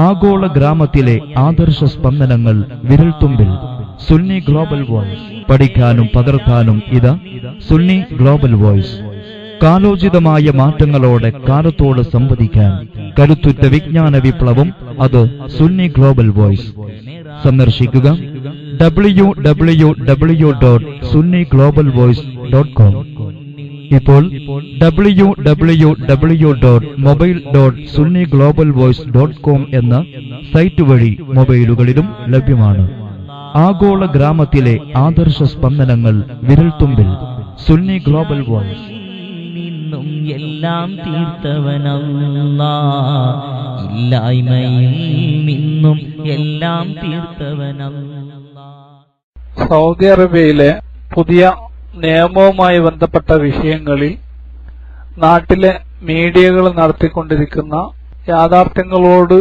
ആഗോള ഗ്രാമത്തിലെ ആദർശ സ്പന്ദനങ്ങൾ വിരൽത്തുമ്പിൽ. Sunni global voice. പഠിക്കാനും പകർത്താനും ഇതാ സുന്നി ഗ്ലോബൽ വോയിസ്. കാലോചിതമായ മാറ്റങ്ങളോടെ കാലത്തോട് സംവദിക്കാൻ കരുത്തുറ്റ വിജ്ഞാന വിപ്ലവം, അത് സുന്നി ഗ്ലോബൽ വോയിസ്. സന്ദർശിക്കുക www.sunniglobalvoice.com. ഇപ്പോൾ www.mobile.sunniglobalvoice.com എന്ന സൈറ്റ് വഴി മൊബൈലുകളിലും ലഭ്യമാണ്. ആഗോള ഗ്രാമത്തിലെ ആദർശ സ്പന്ദനങ്ങൾ വിരൽത്തുമ്പിൽ. Sunni global voice. എല്ലാം തീർത്തവനല്ലാഹ്, ഇല്ലായ്മയിൽ നിന്നും എല്ലാം തീർത്തവനല്ലാഹ്. സൗദി അറേബ്യയിലെ പുതിയ നിയമവുമായി ബന്ധപ്പെട്ട വിഷയങ്ങളിൽ നാട്ടിലെ മീഡിയകൾ നടത്തിക്കൊണ്ടിരിക്കുന്ന യാഥാർത്ഥ്യങ്ങളോട്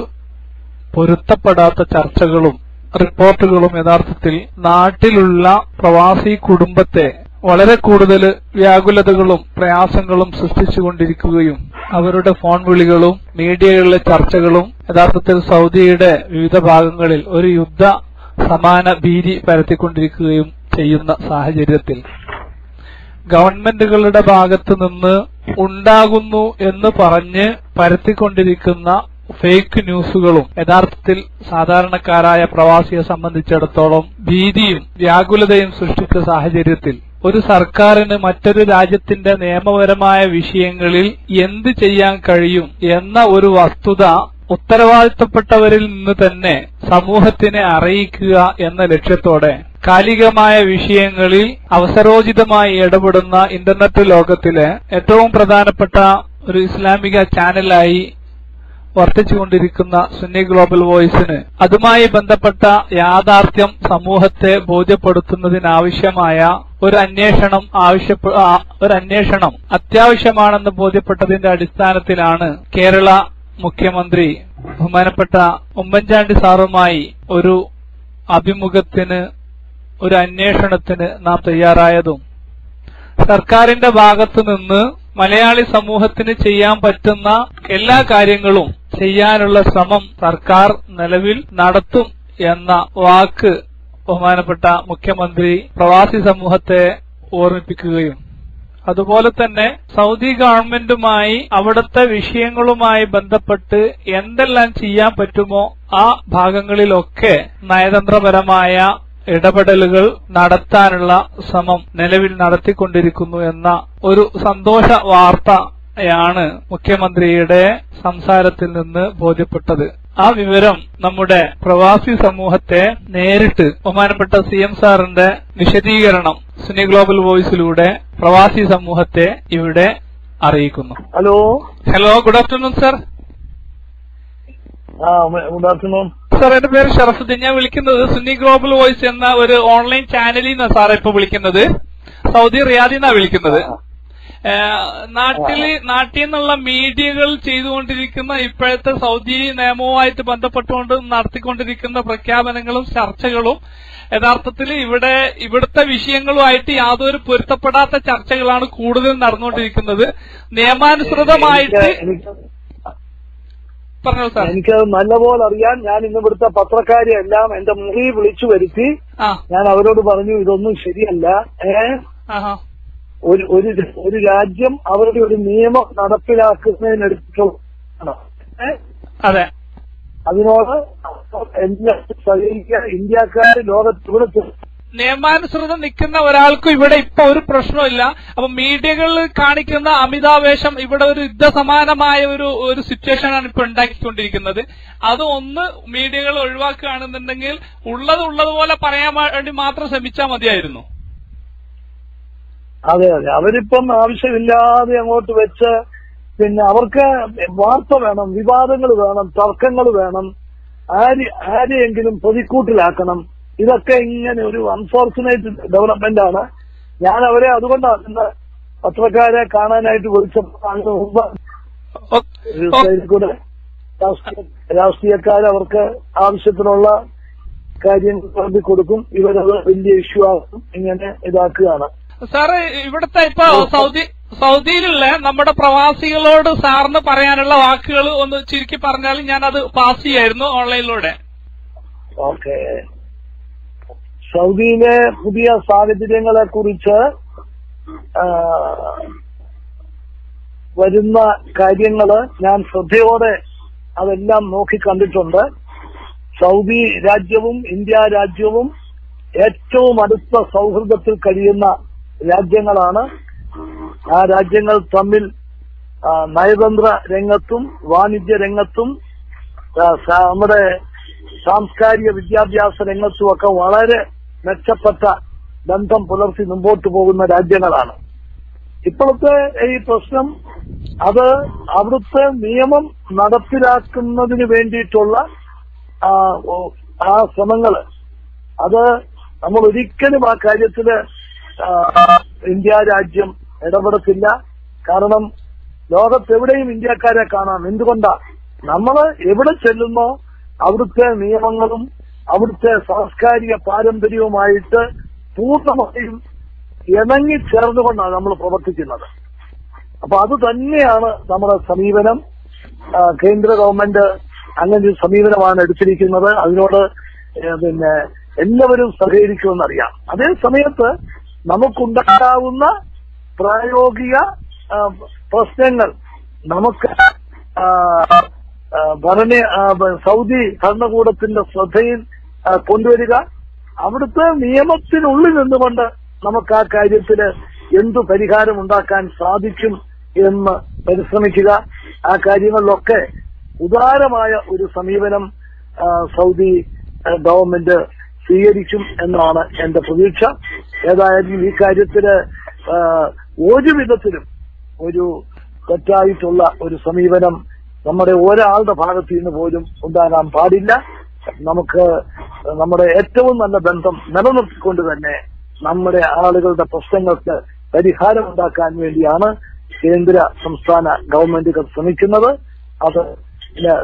പൊരുത്തപ്പെടാത്ത ചർച്ചകളും റിപ്പോർട്ടുകളും യഥാർത്ഥത്തിൽ നാട്ടിലുള്ള പ്രവാസി കുടുംബത്തെ വളരെ കൂടുതൽ വ്യാകുലതകളും പ്രയാസങ്ങളും സൃഷ്ടിച്ചുകൊണ്ടിരിക്കുകയും അവരുടെ ഫോൺ വിളികളും മീഡിയകളിലെ ചർച്ചകളും യഥാർത്ഥത്തിൽ സൗദിയുടെ വിവിധ ഭാഗങ്ങളിൽ ഒരു യുദ്ധ സമാന ഭീതി പരത്തിക്കൊണ്ടിരിക്കുകയും ചെയ്യുന്ന സാഹചര്യത്തിൽ ഗവൺമെന്റുകളുടെ ഭാഗത്തു നിന്ന് ഉണ്ടാകുന്നു എന്ന് പറഞ്ഞ് പരത്തിക്കൊണ്ടിരിക്കുന്ന ഫേക്ക് ന്യൂസുകളും യഥാർത്ഥത്തിൽ സാധാരണക്കാരായ പ്രവാസിയെ സംബന്ധിച്ചിടത്തോളം ഭീതിയും വ്യാകുലതയും സൃഷ്ടിച്ച സാഹചര്യത്തിൽ ഒരു സർക്കാരിന് മറ്റൊരു രാജ്യത്തിന്റെ നിയമപരമായ വിഷയങ്ങളിൽ എന്ത് ചെയ്യാൻ കഴിയും എന്ന ഒരു വസ്തുത ഉത്തരവാദിത്തപ്പെട്ടവരിൽ നിന്ന് തന്നെ സമൂഹത്തിനെ അറിയിക്കുക എന്ന ലക്ഷ്യത്തോടെ കാലികമായ വിഷയങ്ങളിൽ അവസരോചിതമായി ഇടപെടുന്ന ഇന്റർനെറ്റ് ലോകത്തിലെ ഏറ്റവും പ്രധാനപ്പെട്ട ഒരു ഇസ്ലാമിക ചാനലായി വർത്തിച്ചുകൊണ്ടിരിക്കുന്ന സുന്നി ഗ്ലോബൽ വോയിസിന് അതുമായി ബന്ധപ്പെട്ട യാഥാർത്ഥ്യം സമൂഹത്തെ ബോധ്യപ്പെടുത്തുന്നതിനാവശ്യമായ ഒരു അന്വേഷണം അത്യാവശ്യമാണെന്ന് ബോധ്യപ്പെട്ടതിന്റെ അടിസ്ഥാനത്തിലാണ് കേരള മുഖ്യമന്ത്രി ബഹുമാനപ്പെട്ട ഉമ്മൻചാണ്ടി സാറുമായി ഒരു അഭിമുഖത്തിന്, ഒരു അന്വേഷണത്തിന് നാം തയ്യാറായതും സർക്കാരിന്റെ ഭാഗത്തുനിന്ന് മലയാളി സമൂഹത്തിന് ചെയ്യാൻ പറ്റുന്ന എല്ലാ കാര്യങ്ങളും ചെയ്യാനുള്ള ശ്രമം സർക്കാർ നിലവിൽ നടത്തും എന്ന വാക്ക് ബഹുമാനപ്പെട്ട മുഖ്യമന്ത്രി പ്രവാസി സമൂഹത്തെ ഓർമ്മിപ്പിക്കുകയും അതുപോലെ തന്നെ സൗദി ഗവൺമെന്റുമായി അവിടുത്തെ വിഷയങ്ങളുമായി ബന്ധപ്പെട്ട് എന്തെല്ലാം ചെയ്യാൻ പറ്റുമോ ആ ഭാഗങ്ങളിലൊക്കെ നയതന്ത്രപരമായ ഇടപെടലുകൾ നടത്താനുള്ള ശ്രമം നിലവിൽ നടത്തിക്കൊണ്ടിരിക്കുന്നു എന്ന ഒരു സന്തോഷ വാർത്തയാണ് മുഖ്യമന്ത്രിയുടെ സംസാരത്തിൽ നിന്ന് ബോധ്യപ്പെട്ടത്. ആ വിവരം നമ്മുടെ പ്രവാസി സമൂഹത്തെ നേരിട്ട് ബഹുമാനപ്പെട്ട CM സാറിന്റെ വിശദീകരണം സുന്നി ഗ്ലോബൽ വോയിസിലൂടെ പ്രവാസി സമൂഹത്തെ ഇവിടെ അറിയിക്കുന്നു. Hello good afternoon sir. Good afternoon sir, എന്റെ പേര് ഷറഫുദ്ദീൻ. ഞാൻ വിളിക്കുന്നത് സുന്നി ഗ്ലോബൽ വോയിസ് എന്ന ഒരു ഓൺലൈൻ ചാനലിൽ നിന്നാണ് സാർ ഇപ്പൊ വിളിക്കുന്നത്. സൗദി റിയാദിൽ നിന്നാണ് വിളിക്കുന്നത്. നാട്ടിൽ നിന്നുള്ള മീഡിയകൾ ചെയ്തുകൊണ്ടിരിക്കുന്ന ഇപ്പോഴത്തെ സൗദി നിയമവുമായിട്ട് ബന്ധപ്പെട്ടുകൊണ്ട് നടത്തിക്കൊണ്ടിരിക്കുന്ന പ്രഖ്യാപനങ്ങളും ചർച്ചകളും യഥാർത്ഥത്തിൽ ഇവിടുത്തെ വിഷയങ്ങളുമായിട്ട് യാതൊരു പൊരുത്തപ്പെടാത്ത ചർച്ചകളാണ് കൂടുതൽ നടന്നുകൊണ്ടിരിക്കുന്നത്. നിയമാനുസൃതമായിട്ട് പറഞ്ഞോ സാർ. എനിക്കത് നല്ലപോലെ അറിയാൻ. ഞാൻ ഇന്ന് ഇവിടുത്തെ പത്രക്കാരെ എല്ലാം എന്റെ മുറി വിളിച്ചു വരുത്തി ഞാൻ അവരോട് പറഞ്ഞു ഇതൊന്നും ശരിയല്ല. ഒരു രാജ്യം അവരുടെ ഒരു നിയമം നടപ്പിലാക്കുന്നതിനെടുത്തിട്ടുള്ള അതെ അതിനോട് സഹകരിക്കാൻ ഇന്ത്യക്കാർ ലോകത്തിവിടെ നിയമാനുസൃതം നിൽക്കുന്ന ഒരാൾക്കും ഇവിടെ ഇപ്പൊ ഒരു പ്രശ്നമില്ല. അപ്പൊ മീഡിയകൾ കാണിക്കുന്ന അമിതാവേശം ഇവിടെ ഒരു യുദ്ധസമാനമായ ഒരു സിറ്റുവേഷനാണ് ഇപ്പൊ ഉണ്ടാക്കിക്കൊണ്ടിരിക്കുന്നത്. അത് ഒന്ന് മീഡിയകൾ ഒഴിവാക്കുകയാണെന്നുണ്ടെങ്കിൽ ഉള്ളതുപോലെ പറയാൻ വേണ്ടി മാത്രം ശ്രമിച്ചാൽ മതിയായിരുന്നു. അതെ അതെ, അവരിപ്പം ആവശ്യമില്ലാതെ അങ്ങോട്ട് വെച്ച് പിന്നെ അവർക്ക് വാർത്ത വേണം, വിവാദങ്ങൾ വേണം, തർക്കങ്ങൾ വേണം, ആരെയെങ്കിലും പ്രതിക്കൂട്ടിലാക്കണം. ഇതൊക്കെ ഇങ്ങനെ ഒരു അൺഫോർച്ചുനേറ്റ് ഡെവലപ്മെന്റ് ആണ്. ഞാൻ അവരെ അതുകൊണ്ടാണ് ഇന്ന് പത്രക്കാരെ കാണാനായിട്ട് വിളിച്ചപ്പോൾ മുമ്പ് കൂടെ രാഷ്ട്രീയക്കാരവർക്ക് ആവശ്യത്തിനുള്ള കാര്യങ്ങൾ നടത്തി കൊടുക്കും. ഇവരത് വലിയ ഇഷ്യൂ ആക്കും, ഇങ്ങനെ ഇതാക്കുകയാണ്. സാറ് ഇവിടുത്തെ ഇപ്പൊ സൗദിയിലുള്ള നമ്മുടെ പ്രവാസികളോട് സാറിന് പറയാനുള്ള വാക്കുകൾ ഒന്ന് ചുരുക്കി പറഞ്ഞാൽ ഞാൻ അത് പാസ് ചെയ്യായിരുന്നു ഓൺലൈനിലൂടെ. ഓക്കെ. സൗദിയിലെ പുതിയ സാഹചര്യങ്ങളെ കുറിച്ച് വരുന്ന കാര്യങ്ങള് ഞാൻ ശ്രദ്ധയോടെ അതെല്ലാം നോക്കിക്കണ്ടിട്ടുണ്ട്. സൗദി രാജ്യവും ഇന്ത്യ രാജ്യവും ഏറ്റവും അടുത്ത സൗഹൃദത്തിൽ കഴിയുന്ന രാജ്യങ്ങളാണ്. ആ രാജ്യങ്ങൾ തമ്മിൽ നയതന്ത്ര രംഗത്തും വാണിജ്യ രംഗത്തും നമ്മുടെ സാംസ്കാരിക വിദ്യാഭ്യാസ രംഗത്തുമൊക്കെ വളരെ മെച്ചപ്പെട്ട ബന്ധം പുലർത്തി മുമ്പോട്ട് പോകുന്ന രാജ്യങ്ങളാണ്. ഇപ്പോഴത്തെ ഈ പ്രശ്നം അത് അവിടുത്തെ നിയമം നടപ്പിലാക്കുന്നതിന് വേണ്ടിയിട്ടുള്ള ആ ശ്രമങ്ങള് അത് നമ്മൾ ഒരിക്കലും ആ കാര്യത്തില് ഇന്ത്യ രാജ്യം ഇടപെടത്തില്ല. കാരണം ലോകത്തെവിടെയും ഇന്ത്യക്കാരെ കാണാം. എന്തുകൊണ്ടാ? നമ്മള് എവിടെ ചെല്ലുന്നോ അവിടുത്തെ നിയമങ്ങളും അവിടുത്തെ സാംസ്കാരിക പാരമ്പര്യവുമായിട്ട് പൂർണ്ണമായും ഇണങ്ങിച്ചേർന്നുകൊണ്ടാണ് നമ്മൾ പ്രവർത്തിക്കുന്നത്. അപ്പൊ അത് തന്നെയാണ് നമ്മുടെ സമീപനം. കേന്ദ്ര ഗവൺമെന്റ് അങ്ങനെ ഒരു സമീപനമാണ് എടുത്തിരിക്കുന്നത്. അതിനോട് എല്ലാവരും സഹകരിക്കുമെന്നറിയാം. അതേ സമയത്ത് നമുക്കുണ്ടാകാവുന്ന പ്രായോഗിക പ്രശ്നങ്ങൾ നമുക്ക് സൗദി ഭരണകൂടത്തിന്റെ ശ്രദ്ധയിൽ കൊണ്ടുവരിക, അവിടുത്തെ നിയമത്തിനുള്ളിൽ നിന്നുകൊണ്ട് നമുക്ക് ആ കാര്യത്തിന് എന്തു പരിഹാരം ഉണ്ടാക്കാൻ സാധിക്കും എന്ന് പരിശ്രമിക്കുക. ആ കാര്യങ്ങളിലൊക്കെ ഉദാരമായ ഒരു സമീപനം സൗദി ഗവൺമെന്റ് സ്വീകരിക്കും എന്നാണ് എന്റെ പ്രതീക്ഷ. ഏതായാലും ഈ കാര്യത്തില് ഒരു വിധത്തിലും ഒരു തെറ്റായിട്ടുള്ള ഒരു സമീപനം നമ്മുടെ ഒരാളുടെ ഭാഗത്തു നിന്ന് പോലും ഉണ്ടാകാൻ പാടില്ല. നമുക്ക് നമ്മുടെ ഏറ്റവും നല്ല ബന്ധം നിലനിർത്തിക്കൊണ്ട് തന്നെ നമ്മുടെ ആളുകളുടെ പ്രശ്നങ്ങൾക്ക് പരിഹാരം ഉണ്ടാക്കാൻ വേണ്ടിയാണ് കേന്ദ്ര സംസ്ഥാന ഗവൺമെന്റുകൾ ശ്രമിക്കുന്നത്. അത്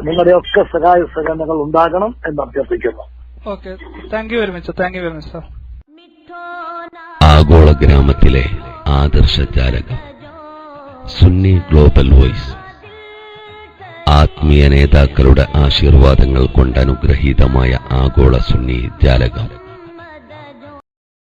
നിങ്ങളുടെയൊക്കെ സഹായ സഹകരണങ്ങൾ ഉണ്ടാകണം എന്ന് അഭ്യർത്ഥിക്കുന്നു. Okay, thank you very much. Thank you very much sir. ആഗോള ഗ്രാമത്തിലെ ആദർശ ജാലകം സുന്നി ഗ്ലോബൽ വോയിസ്. ആത്മീയ നേതാക്കളുടെ ആശീർവാദങ്ങൾ കൊണ്ട് അനുഗ്രഹീതമായ ആഗോള സുന്നി ജാലകം.